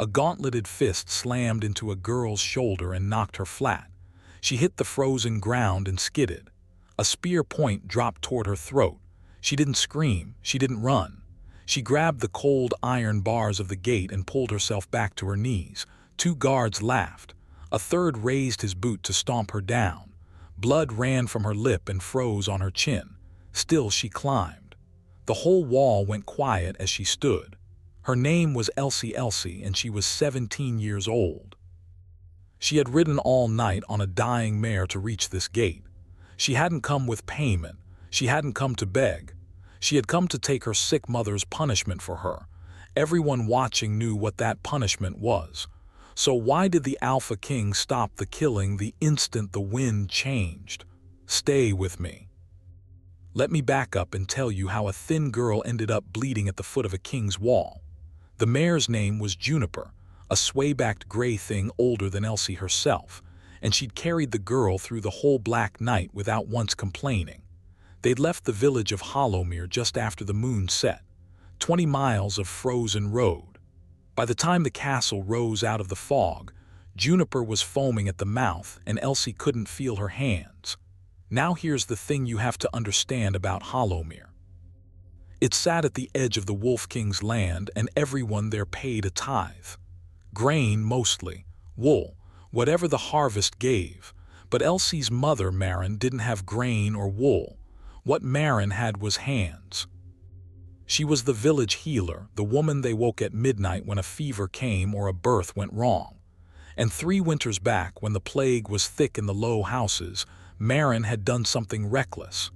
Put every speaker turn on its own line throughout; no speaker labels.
A gauntleted fist slammed into a girl's shoulder and knocked her flat. She hit the frozen ground and skidded. A spear point dropped toward her throat. She didn't scream, she didn't run. She grabbed the cold iron bars of the gate and pulled herself back to her knees. Two guards laughed. A third raised his boot to stomp her down. Blood ran from her lip and froze on her chin. Still she climbed. The whole wall went quiet as she stood. Her name was Elsie, and she was 17 years old. She had ridden all night on a dying mare to reach this gate. She hadn't come with payment. She hadn't come to beg. She had come to take her sick mother's punishment for her. Everyone watching knew what that punishment was. So why did the Alpha King stop the killing the instant the wind changed? Stay with me. Let me back up and tell you how a thin girl ended up bleeding at the foot of a king's wall. The mare's name was Juniper, a sway-backed gray thing older than Elsie herself, and she'd carried the girl through the whole black night without once complaining. They'd left the village of Hollowmere just after the moon set, 20 miles of frozen road. By the time the castle rose out of the fog, Juniper was foaming at the mouth and Elsie couldn't feel her hands. Now here's the thing you have to understand about Hollowmere. It sat at the edge of the Wolf King's land and everyone there paid a tithe. Grain mostly, wool, whatever the harvest gave. But Elsie's mother, Maren, didn't have grain or wool. What Maren had was hands. She was the village healer, the woman they woke at midnight when a fever came or a birth went wrong. And 3 winters back, when the plague was thick in the low houses, Maren had done something reckless.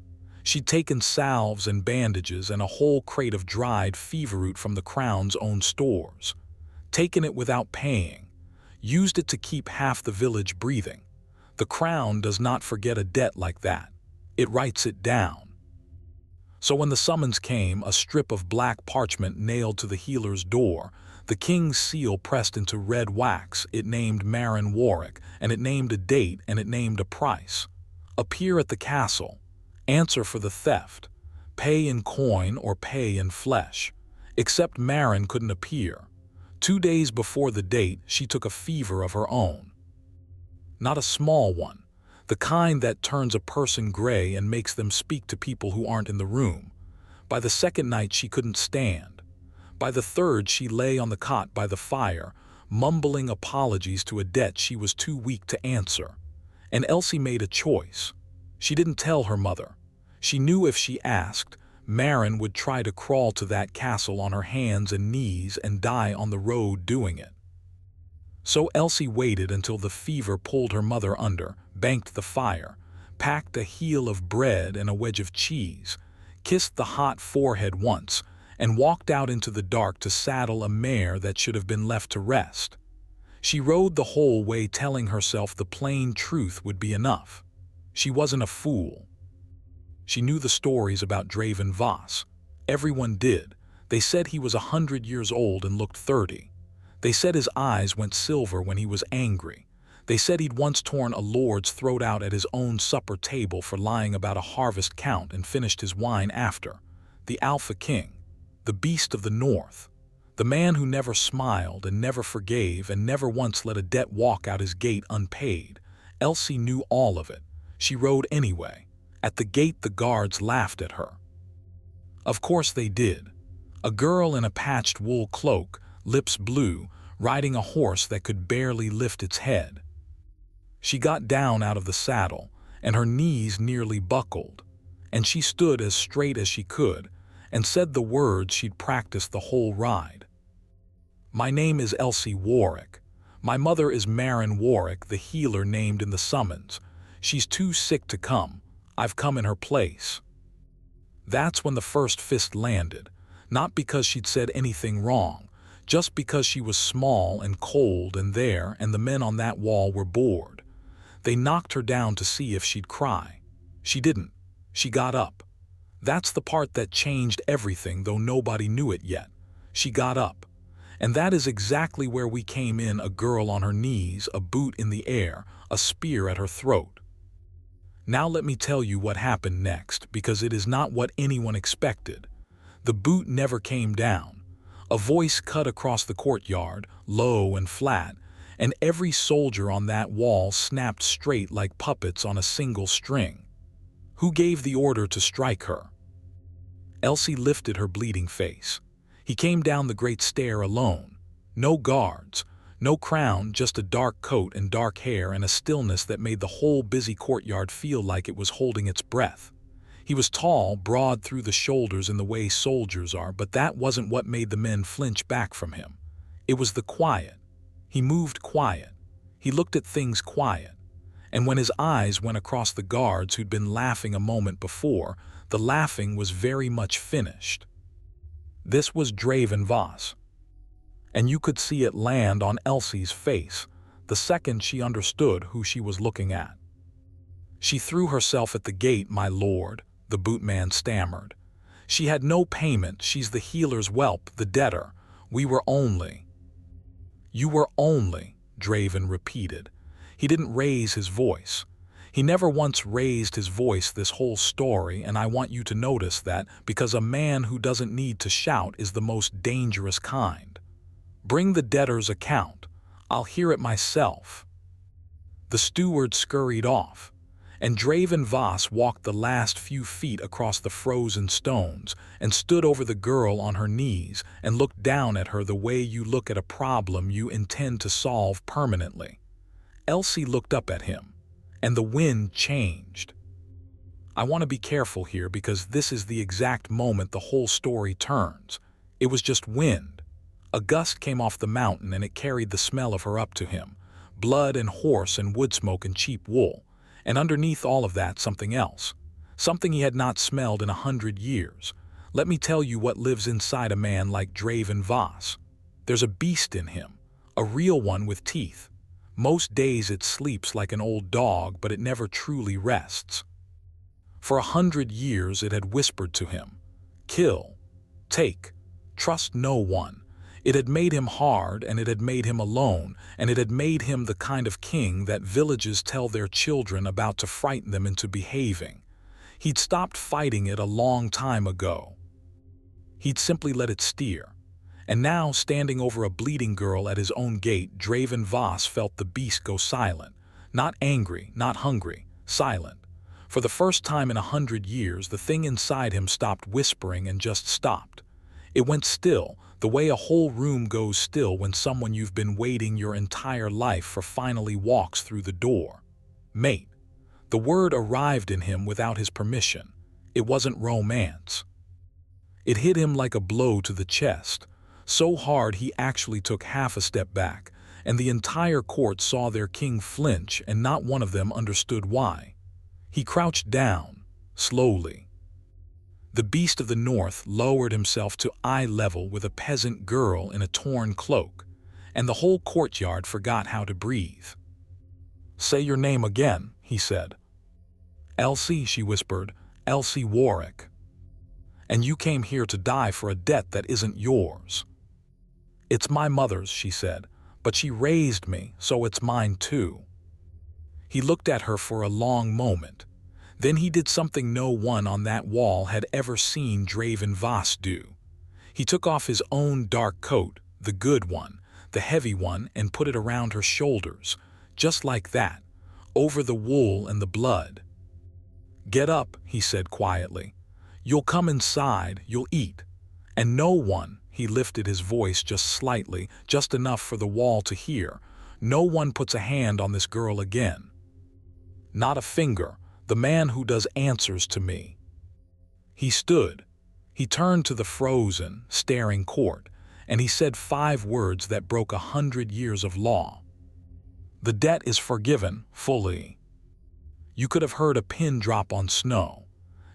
She'd taken salves and bandages and a whole crate of dried fever root from the crown's own stores. Taken it without paying. Used it to keep half the village breathing. The crown does not forget a debt like that. It writes it down. So when the summons came, a strip of black parchment nailed to the healer's door, the king's seal pressed into red wax, it named Maren Warwick, and it named a date and it named a price. Appear at the castle. Answer for the theft. Pay in coin or pay in flesh. Except Maren couldn't appear. 2 days before the date, she took a fever of her own. Not a small one. The kind that turns a person gray and makes them speak to people who aren't in the room. By the second night, she couldn't stand. By the third, she lay on the cot by the fire, mumbling apologies to a debt she was too weak to answer. And Elsie made a choice. She didn't tell her mother. She knew if she asked, Maren would try to crawl to that castle on her hands and knees and die on the road doing it. So Elsie waited until the fever pulled her mother under, banked the fire, packed a heel of bread and a wedge of cheese, kissed the hot forehead once, and walked out into the dark to saddle a mare that should have been left to rest. She rode the whole way telling herself the plain truth would be enough. She wasn't a fool. She knew the stories about Draven Voss. Everyone did. They said he was 100 years old and looked 30. They said his eyes went silver when he was angry. They said he'd once torn a lord's throat out at his own supper table for lying about a harvest count and finished his wine after. The Alpha King, the beast of the north, the man who never smiled and never forgave and never once let a debt walk out his gate unpaid. Elsie knew all of it. She rode anyway. At the gate, the guards laughed at her. Of course they did. A girl in a patched wool cloak, lips blue, riding a horse that could barely lift its head. She got down out of the saddle, and her knees nearly buckled, and she stood as straight as she could, and said the words she'd practiced the whole ride. My name is Elsie Warwick. My mother is Maren Warwick, the healer named in the summons. She's too sick to come. I've come in her place. That's when the first fist landed, not because she'd said anything wrong, just because she was small and cold and there, and the men on that wall were bored. They knocked her down to see if she'd cry. She didn't. She got up. That's the part that changed everything, though nobody knew it yet. She got up. And that is exactly where we came in, a girl on her knees, a boot in the air, a spear at her throat. Now let me tell you what happened next, because it is not what anyone expected. The boot never came down. A voice cut across the courtyard, low and flat, and every soldier on that wall snapped straight like puppets on a single string. Who gave the order to strike her? Elsie lifted her bleeding face. He came down the great stair alone. No guards, no crown, just a dark coat and dark hair and a stillness that made the whole busy courtyard feel like it was holding its breath. He was tall, broad through the shoulders in the way soldiers are, but that wasn't what made the men flinch back from him. It was the quiet. He moved quiet. He looked at things quiet. And when his eyes went across the guards who'd been laughing a moment before, the laughing was very much finished. This was Draven Voss. And you could see it land on Elsie's face the second she understood who she was looking at. "She threw herself at the gate, my lord," the bootman stammered. "She had no payment. She's the healer's whelp, the debtor. We were only—" "You were only," Draven repeated. He didn't raise his voice. He never once raised his voice this whole story, and I want you to notice that, because a man who doesn't need to shout is the most dangerous kind. "Bring the debtor's account. I'll hear it myself." The steward scurried off, and Draven Voss walked the last few feet across the frozen stones and stood over the girl on her knees and looked down at her the way you look at a problem you intend to solve permanently. Elsie looked up at him, and the wind changed. I want to be careful here because this is the exact moment the whole story turns. It was just wind. A gust came off the mountain and it carried the smell of her up to him. Blood and horse and wood smoke and cheap wool. And underneath all of that, something else. Something he had not smelled in 100 years. Let me tell you what lives inside a man like Draven Voss. There's a beast in him. A real one with teeth. Most days it sleeps like an old dog, but it never truly rests. For 100 years it had whispered to him, "Kill, take, trust no one." It had made him hard, and it had made him alone, and it had made him the kind of king that villages tell their children about to frighten them into behaving. He'd stopped fighting it a long time ago. He'd simply let it steer. And now, standing over a bleeding girl at his own gate, Draven Voss felt the beast go silent. Not angry, not hungry, silent. For the first time in 100 years, the thing inside him stopped whispering and just stopped. It went still, the way a whole room goes still when someone you've been waiting your entire life for finally walks through the door. Mate. The word arrived in him without his permission. It wasn't romance. It hit him like a blow to the chest. So hard he actually took half a step back, and the entire court saw their king flinch, and not one of them understood why. He crouched down, slowly. The beast of the north lowered himself to eye level with a peasant girl in a torn cloak, and the whole courtyard forgot how to breathe. "Say your name again," he said. "Elsie," she whispered, "Elsie Warwick. And you came here to die for a debt that isn't yours." "It's my mother's," she said, "but she raised me, so it's mine too." He looked at her for a long moment. Then he did something no one on that wall had ever seen Draven Voss do. He took off his own dark coat, the good one, the heavy one, and put it around her shoulders, just like that, over the wool and the blood. "Get up," he said quietly. "You'll come inside, you'll eat. And no one," he lifted his voice just slightly, just enough for the wall to hear, "no one puts a hand on this girl again. Not a finger. The man who does answers to me." He stood. He turned to the frozen, staring court, and he said 5 words that broke 100 years of law. "The debt is forgiven, fully." You could have heard a pin drop on snow.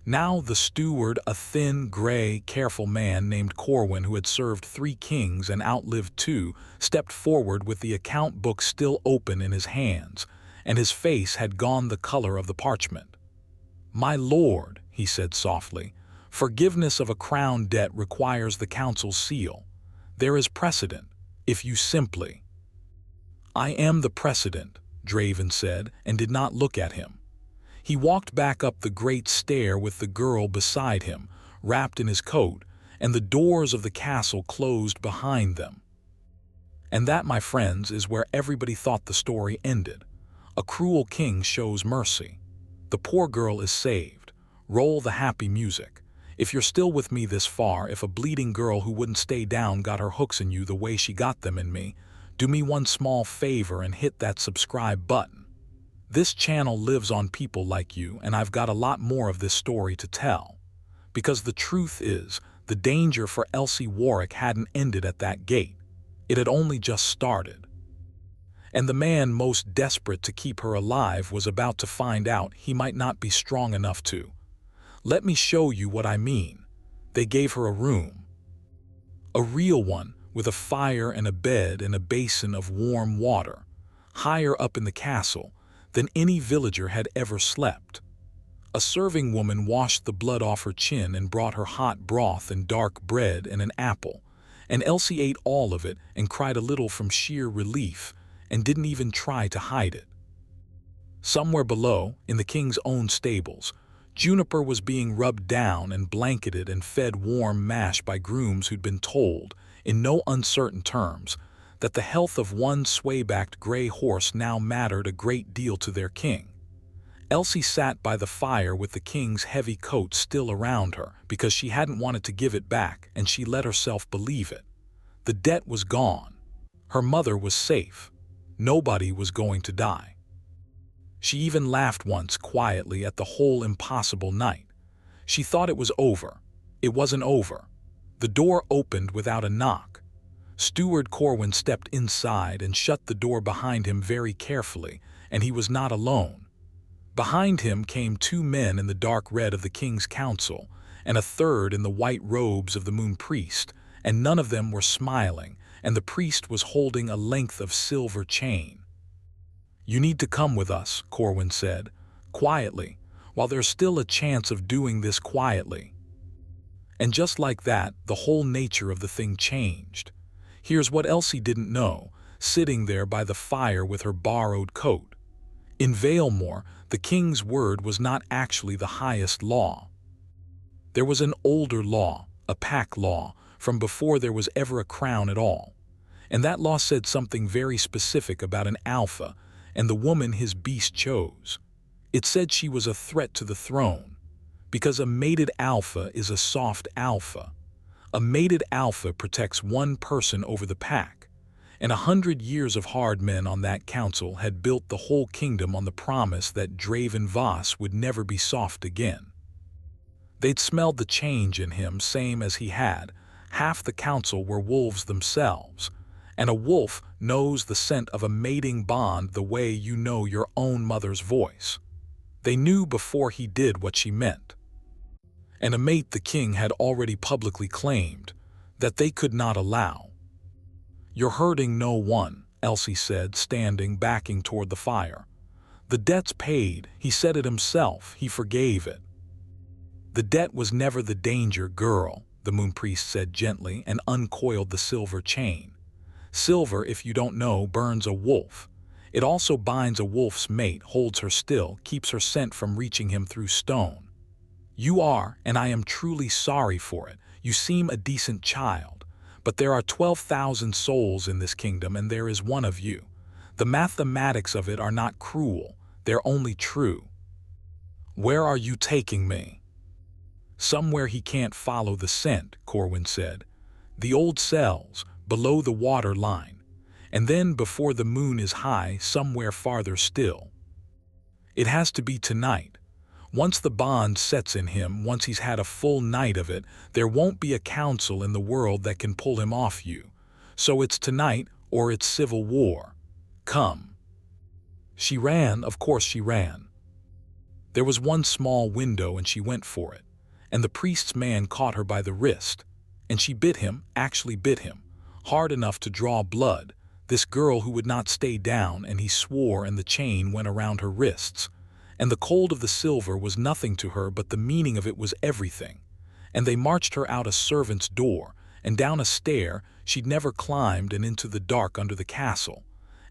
Now the steward, a thin, gray, careful man named Corwin, who had served 3 kings and outlived 2, stepped forward with the account book still open in his hands, and his face had gone the color of the parchment. "My lord," he said softly, "forgiveness of a crown debt requires the council's seal. There is precedent, if you simply—" "I am the precedent," Draven said, and did not look at him. He walked back up the great stair with the girl beside him, wrapped in his coat, and the doors of the castle closed behind them. And that, my friends, is where everybody thought the story ended. A cruel king shows mercy. The poor girl is saved. Roll the happy music. If you're still with me this far, if a bleeding girl who wouldn't stay down got her hooks in you the way she got them in me, do me one small favor and hit that subscribe button. This channel lives on people like you, and I've got a lot more of this story to tell. Because the truth is, the danger for Elsie Warwick hadn't ended at that gate. It had only just started. And the man most desperate to keep her alive was about to find out he might not be strong enough to. Let me show you what I mean. They gave her a room. A real one, with a fire and a bed and a basin of warm water, higher up in the castle than any villager had ever slept. A serving woman washed the blood off her chin and brought her hot broth and dark bread and an apple, and Elsie ate all of it and cried a little from sheer relief and didn't even try to hide it. Somewhere below, in the king's own stables, Juniper was being rubbed down and blanketed and fed warm mash by grooms who'd been told, in no uncertain terms, that the health of one sway-backed gray horse now mattered a great deal to their king. Elsie sat by the fire with the king's heavy coat still around her because she hadn't wanted to give it back, and she let herself believe it. The debt was gone. Her mother was safe. Nobody was going to die. She even laughed once quietly at the whole impossible night. She thought it was over. It wasn't over. The door opened without a knock. Steward Corwin stepped inside and shut the door behind him very carefully, and he was not alone. Behind him came two men in the dark red of the king's council, and a third in the white robes of the moon priest, and none of them were smiling, and the priest was holding a length of silver chain. "You need to come with us," Corwin said, quietly, "while there's still a chance of doing this quietly." And just like that, the whole nature of the thing changed. Here's what Elsie didn't know, sitting there by the fire with her borrowed coat. In Valemore, the king's word was not actually the highest law. There was an older law, a pack law, from before there was ever a crown at all. And that law said something very specific about an alpha and the woman his beast chose. It said she was a threat to the throne, because a mated alpha is a soft alpha. A mated alpha protects one person over the pack, and 100 years of hard men on that council had built the whole kingdom on the promise that Draven Voss would never be soft again. They'd smelled the change in him same as he had. Half the council were wolves themselves, and a wolf knows the scent of a mating bond the way you know your own mother's voice. They knew before he did what she meant. And a mate the king had already publicly claimed that they could not allow. "You're hurting no one," Elsie said, standing backing toward the fire. "The debt's paid. He said it himself. He forgave it." "The debt was never the danger, girl," the moon priest said gently and uncoiled the silver chain. "Silver, if you don't know, burns a wolf. It also binds a wolf's mate, holds her still, keeps her scent from reaching him through stone. You are, and I am truly sorry for it. You seem a decent child. But there are 12,000 souls in this kingdom, and there is one of you. The mathematics of it are not cruel. They're only true." "Where are you taking me?" "Somewhere he can't follow the scent," Corwin said. "The old cells, below the water line, and then before the moon is high, somewhere farther still. It has to be tonight. Once the bond sets in him, once he's had a full night of it, there won't be a council in the world that can pull him off you. So it's tonight or it's civil war. Come." She ran, of course she ran. There was one small window and she went for it, and the priest's man caught her by the wrist, and she bit him, actually bit him, hard enough to draw blood, this girl who would not stay down, and he swore, and the chain went around her wrists. And the cold of the silver was nothing to her, but the meaning of it was everything. And they marched her out a servant's door, and down a stair she'd never climbed, and into the dark under the castle.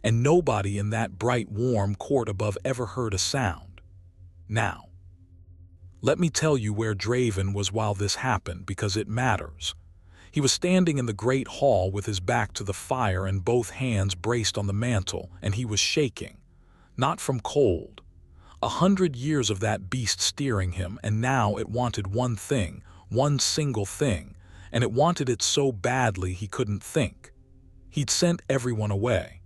And nobody in that bright, warm court above ever heard a sound. Now, Let me tell you where Draven was while this happened, because it matters. He was standing in the great hall with his back to the fire and both hands braced on the mantle, and he was shaking. Not from cold. 100 years of that beast steering him, and now it wanted one thing, one single thing, and it wanted it so badly he couldn't think. He'd sent everyone away.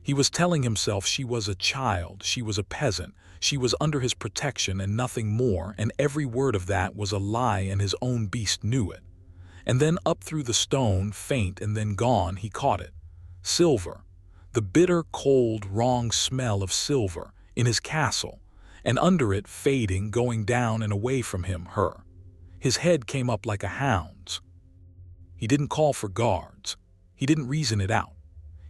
He was telling himself she was a child, she was a peasant, she was under his protection and nothing more, and every word of that was a lie, and his own beast knew it. And then up through the stone, faint and then gone, he caught it. Silver. The bitter, cold, wrong smell of silver in his castle, and under it, fading, going down and away from him, her. His head came up like a hound's. He didn't call for guards. He didn't reason it out.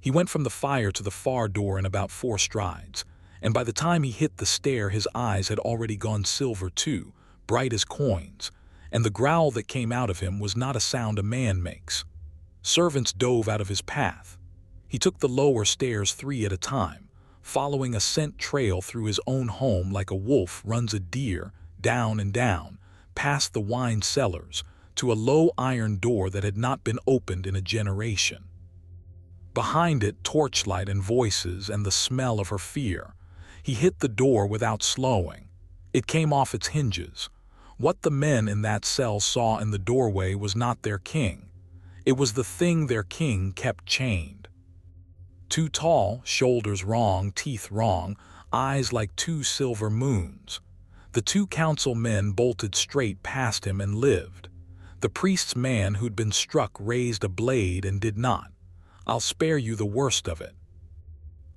He went from the fire to the far door in about 4 strides, and by the time he hit the stair his eyes had already gone silver too, bright as coins, and the growl that came out of him was not a sound a man makes. Servants dove out of his path. He took the lower stairs 3 at a time, following a scent trail through his own home like a wolf runs a deer, down and down, past the wine cellars, to a low iron door that had not been opened in a generation. Behind it, torchlight and voices and the smell of her fear. He hit the door without slowing. It came off its hinges. What the men in that cell saw in the doorway was not their king. It was the thing their king kept chained. Too tall, shoulders wrong, teeth wrong, eyes like 2 silver moons. The 2 council men bolted straight past him and lived. The priest's man who'd been struck raised a blade and did not. I'll spare you the worst of it.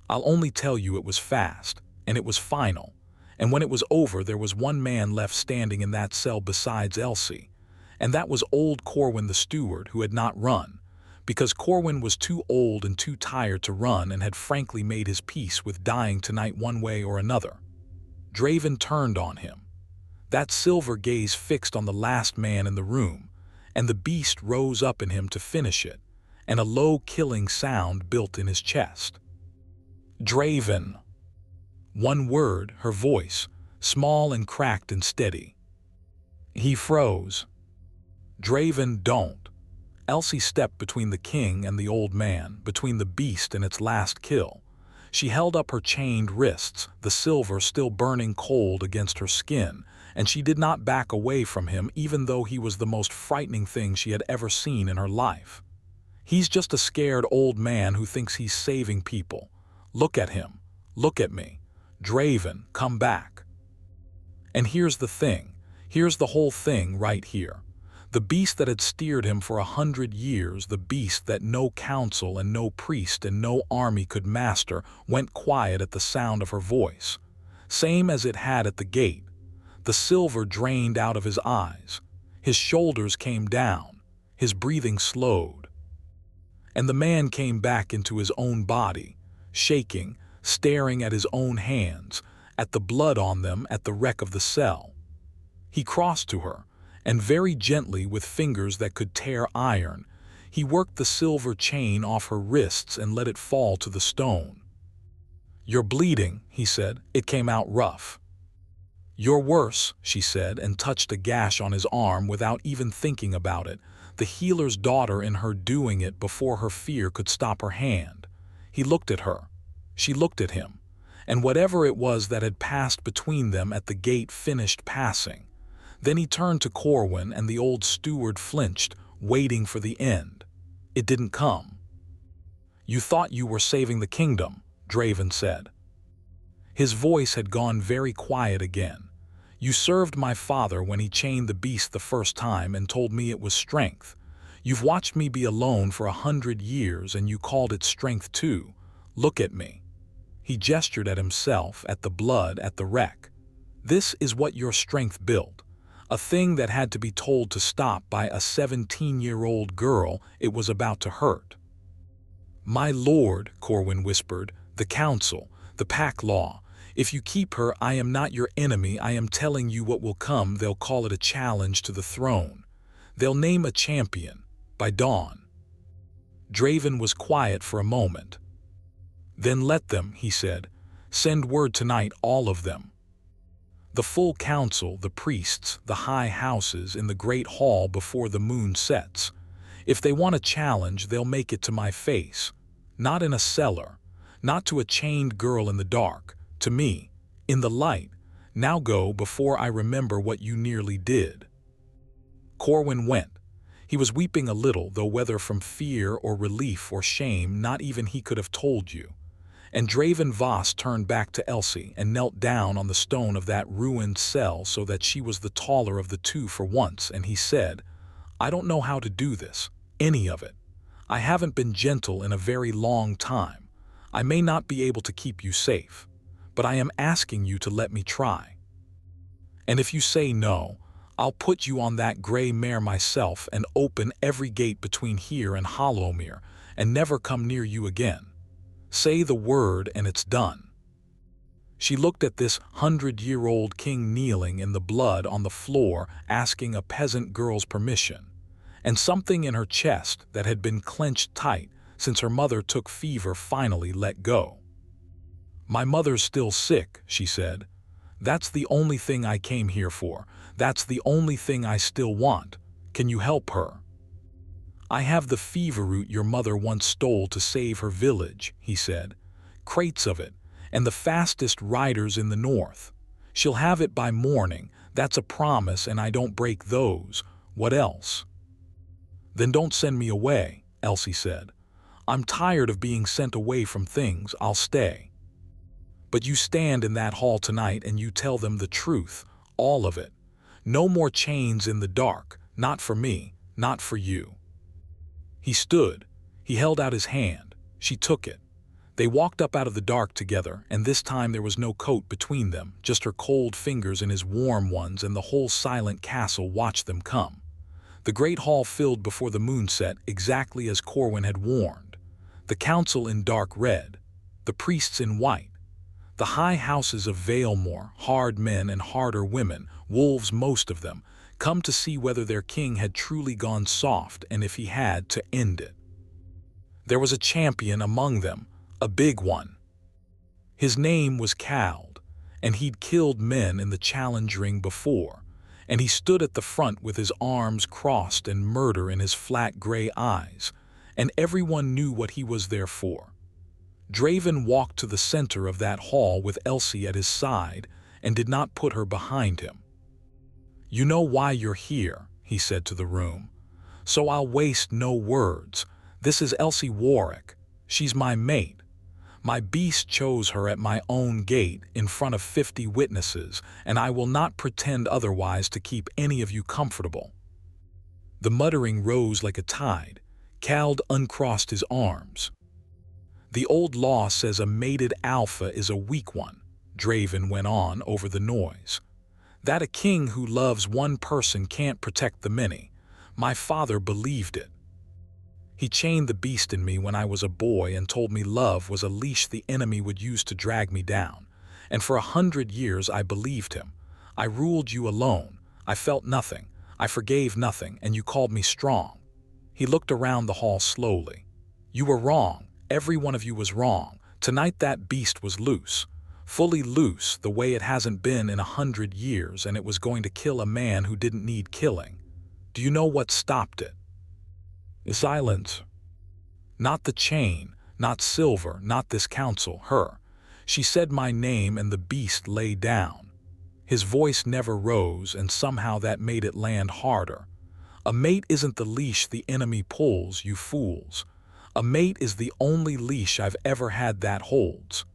I'll only tell you it was fast, and it was final. And when it was over, there was one man left standing in that cell besides Elsie, and that was old Corwin the steward, who had not run, because Corwin was too old and too tired to run and had frankly made his peace with dying tonight one way or another. Draven turned on him. That silver gaze fixed on the last man in the room, and the beast rose up in him to finish it, and a low killing sound built in his chest. Draven. One word, her voice, small and cracked and steady. He froze. Draven, don't. Elsie stepped between the king and the old man, between the beast and its last kill. She held up her chained wrists, the silver still burning cold against her skin, and she did not back away from him even though he was the most frightening thing she had ever seen in her life. He's just a scared old man who thinks he's saving people. Look at him. Look at me. Draven, come back. And here's the thing. Here's the whole thing right here. The beast that had steered him for 100 years, the beast that no council and no priest and no army could master, went quiet at the sound of her voice. Same as it had at the gate. The silver drained out of his eyes. His shoulders came down. His breathing slowed. And the man came back into his own body, shaking, staring at his own hands, at the blood on them, at the wreck of the cell. He crossed to her, and very gently, with fingers that could tear iron, he worked the silver chain off her wrists and let it fall to the stone. "You're bleeding," he said. It came out rough. "You're worse," she said, and touched a gash on his arm without even thinking about it, the healer's daughter in her doing it before her fear could stop her hand. He looked at her. She looked at him, and whatever it was that had passed between them at the gate finished passing. Then he turned to Corwin, and the old steward flinched, waiting for the end. It didn't come. "You thought you were saving the kingdom," Draven said. His voice had gone very quiet again. "You served my father when he chained the beast the first time and told me it was strength. You've watched me be alone for 100 years and you called it strength too. Look at me." He gestured at himself, at the blood, at the wreck. "This is what your strength built. A thing that had to be told to stop by a 17-year-old girl it was about to hurt." "My lord," Corwin whispered, "the council, the pack law. If you keep her, I am not your enemy. I am telling you what will come. They'll call it a challenge to the throne. They'll name a champion. By dawn." Draven was quiet for a moment. "Then let them," he said. "Send word tonight, all of them." The full council, the priests, the high houses in the great hall before the moon sets. If they want a challenge, they'll make it to my face. Not in a cellar, not to a chained girl in the dark, to me, in the light. Now go before I remember what you nearly did." Corwin went. He was weeping a little, though whether from fear or relief or shame, not even he could have told you. And Draven Voss turned back to Elsie and knelt down on the stone of that ruined cell so that she was the taller of the two for once, and he said, "I don't know how to do this, any of it. I haven't been gentle in a very long time. I may not be able to keep you safe, but I am asking you to let me try. And if you say no, I'll put you on that gray mare myself and open every gate between here and Hollowmere and never come near you again. Say the word and it's done." She looked at this 100-year-old king kneeling in the blood on the floor, asking a peasant girl's permission, and something in her chest that had been clenched tight since her mother took fever finally let go. "My mother's still sick," she said. "That's the only thing I came here for. That's the only thing I still want. Can you help her?" "I have the fever root your mother once stole to save her village," he said. "Crates of it, and the fastest riders in the north. She'll have it by morning, that's a promise, and I don't break those. What else?" "Then don't send me away," Elsie said. "I'm tired of being sent away from things. I'll stay. But you stand in that hall tonight and you tell them the truth, all of it. No more chains in the dark, not for me, not for you." He stood. He held out his hand. She took it. They walked up out of the dark together, and this time there was no coat between them, just her cold fingers in his warm ones, and the whole silent castle watched them come. The great hall filled before the moon set, exactly as Corwin had warned. The council in dark red, the priests in white, the high houses of Valemore, hard men and harder women, wolves most of them, come to see whether their king had truly gone soft, and if he had, to end it. There was a champion among them, a big one. His name was Cald, and he'd killed men in the challenge ring before, and he stood at the front with his arms crossed and murder in his flat gray eyes, and everyone knew what he was there for. Draven walked to the center of that hall with Elsie at his side and did not put her behind him. "You know why you're here," he said to the room. "So I'll waste no words. This is Elsie Warwick. She's my mate. My beast chose her at my own gate in front of 50 witnesses, and I will not pretend otherwise to keep any of you comfortable." The muttering rose like a tide. Cald uncrossed his arms. "The old law says a mated alpha is a weak one," Draven went on over the noise. "That a king who loves one person can't protect the many. My father believed it. He chained the beast in me when I was a boy and told me love was a leash the enemy would use to drag me down. And for 100 years I believed him. I ruled you alone. I felt nothing. I forgave nothing, and you called me strong." He looked around the hall slowly. "You were wrong. Every one of you was wrong. Tonight that beast was loose. Fully loose, the way it hasn't been in 100 years, and it was going to kill a man who didn't need killing. Do you know what stopped it?" Silence. "Not the chain, not Silver, not this council, her. She said my name and the beast lay down." His voice never rose, and somehow that made it land harder. "A mate isn't the leash the enemy pulls, you fools. A mate is the only leash I've ever had that holds.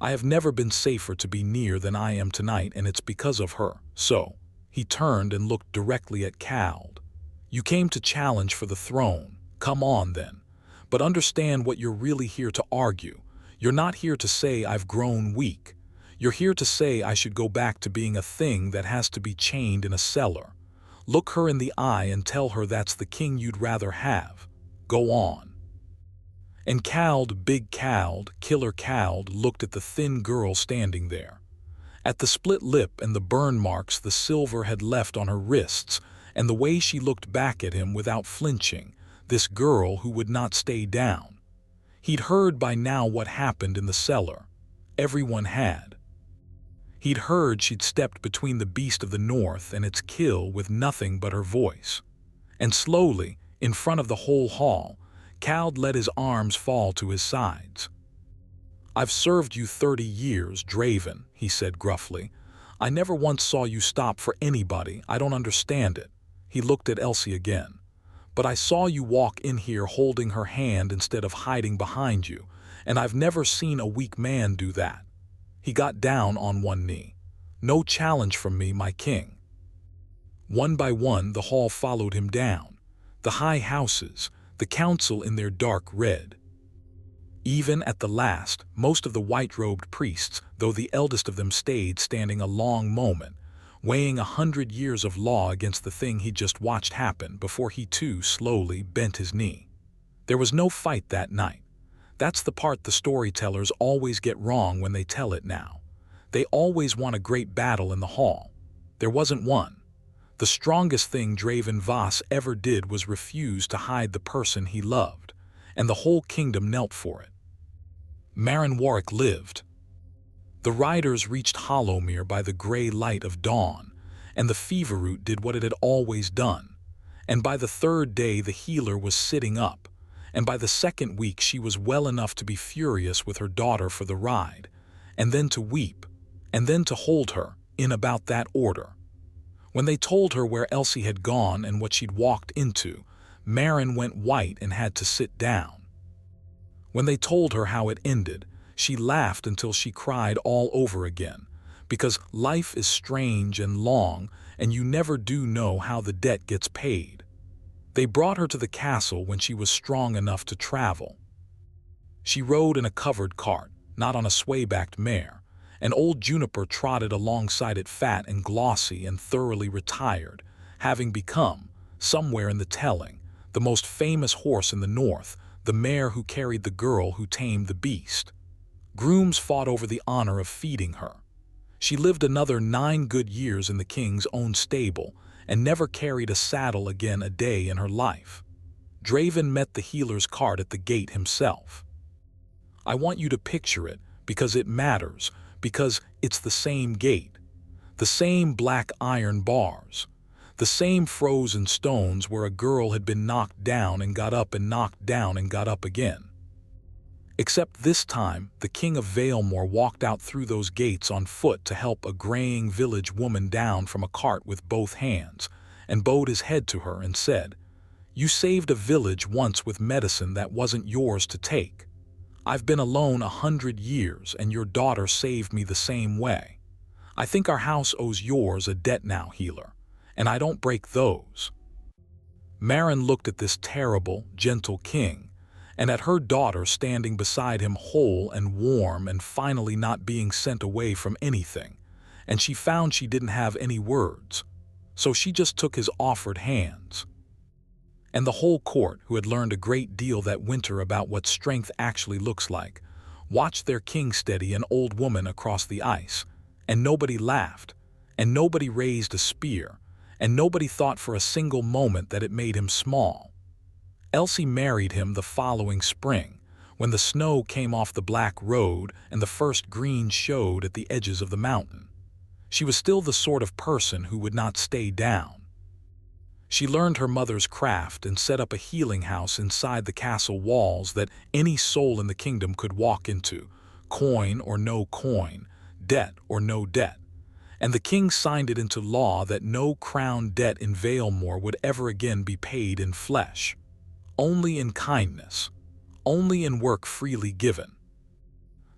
I have never been safer to be near than I am tonight, and it's because of her. So," he turned and looked directly at Cald, "you came to challenge for the throne. Come on then. But understand what you're really here to argue. You're not here to say I've grown weak. You're here to say I should go back to being a thing that has to be chained in a cellar. Look her in the eye and tell her that's the king you'd rather have. Go on." And Cald, big Cald, Killer Cald, looked at the thin girl standing there. At the split lip and the burn marks the Silver had left on her wrists, and the way she looked back at him without flinching, this girl who would not stay down. He'd heard by now what happened in the cellar. Everyone had. He'd heard she'd stepped between the beast of the north and its kill with nothing but her voice. And slowly, in front of the whole hall, Khald let his arms fall to his sides. "I've served you 30 years, Draven," he said gruffly. "I never once saw you stop for anybody. I don't understand it." He looked at Elsie again. "But I saw you walk in here holding her hand instead of hiding behind you, and I've never seen a weak man do that." He got down on one knee. "No challenge from me, my king." One by one, the hall followed him down. The high houses, the council in their dark red. Even at the last, most of the white-robed priests, though the eldest of them stayed standing a long moment, weighing 100 years of law against the thing he'd just watched happen before he too slowly bent his knee. There was no fight that night. That's the part the storytellers always get wrong when they tell it now. They always want a great battle in the hall. There wasn't one. The strongest thing Draven Voss ever did was refuse to hide the person he loved, and the whole kingdom knelt for it. Maren Warwick lived. The riders reached Hollowmere by the gray light of dawn, and the fever-root did what it had always done. And by the third day the healer was sitting up, and by the second week she was well enough to be furious with her daughter for the ride, and then to weep, and then to hold her, in about that order. When they told her where Elsie had gone and what she'd walked into, Maren went white and had to sit down. When they told her how it ended, she laughed until she cried all over again, because life is strange and long, and you never do know how the debt gets paid. They brought her to the castle when she was strong enough to travel. She rode in a covered cart, not on a sway-backed mare, and old Juniper trotted alongside it fat and glossy and thoroughly retired, having become, somewhere in the telling, the most famous horse in the north, the mare who carried the girl who tamed the beast. Grooms fought over the honor of feeding her. She lived another 9 good years in the king's own stable and never carried a saddle again a day in her life. Draven met the healer's cart at the gate himself. I want you to picture it because it matters, because it's the same gate, the same black iron bars, the same frozen stones where a girl had been knocked down and got up and knocked down and got up again. Except this time, the king of Valemore walked out through those gates on foot to help a graying village woman down from a cart with both hands, and bowed his head to her and said, "You saved a village once with medicine that wasn't yours to take. I've been alone 100 years, and your daughter saved me the same way. I think our house owes yours a debt now, healer, and I don't break those." Maren looked at this terrible, gentle king, and at her daughter standing beside him whole and warm and finally not being sent away from anything, and she found she didn't have any words, so she just took his offered hands. And the whole court, who had learned a great deal that winter about what strength actually looks like, watched their king steady an old woman across the ice, and nobody laughed, and nobody raised a spear, and nobody thought for a single moment that it made him small. Elsie married him the following spring, when the snow came off the black road and the first green showed at the edges of the mountain. She was still the sort of person who would not stay down. She learned her mother's craft and set up a healing house inside the castle walls that any soul in the kingdom could walk into, coin or no coin, debt or no debt. And the king signed it into law that no crown debt in Valemore would ever again be paid in flesh, only in kindness, only in work freely given.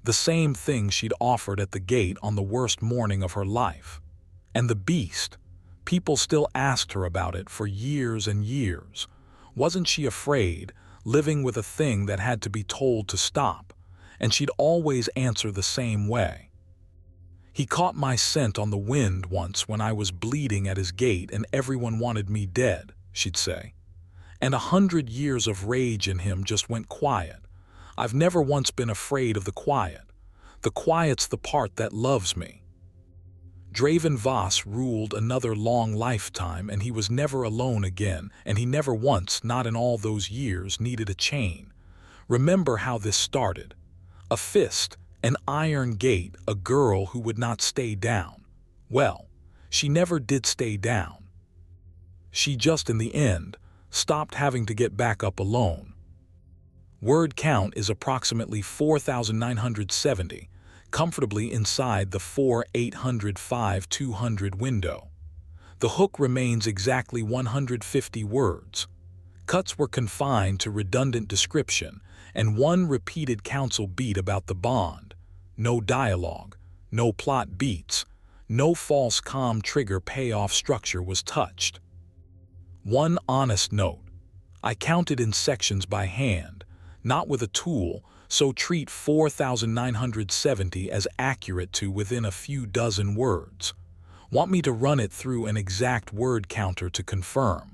The same thing she'd offered at the gate on the worst morning of her life. And the beast, people still asked her about it for years and years. Wasn't she afraid, living with a thing that had to be told to stop? And she'd always answer the same way. "He caught my scent on the wind once when I was bleeding at his gate and everyone wanted me dead," she'd say. "And 100 years of rage in him just went quiet. I've never once been afraid of the quiet. The quiet's the part that loves me." Draven Voss ruled another long lifetime, and he was never alone again, and he never once, not in all those years, needed a chain. Remember how this started. A fist, An iron gate, a girl who would not stay down. Well, she never did stay down. She just, in the end, stopped having to get back up alone. Word count is approximately 4,970, comfortably inside the 4,805,200 window. The hook remains exactly 150 words. Cuts were confined to redundant description and one repeated counsel beat about the bond. No dialogue, no plot beats, no false calm trigger payoff structure was touched. One honest note. I counted in sections by hand, not with a tool, so treat 4,970 as accurate to within a few dozen words. Want me to run it through an exact word counter to confirm?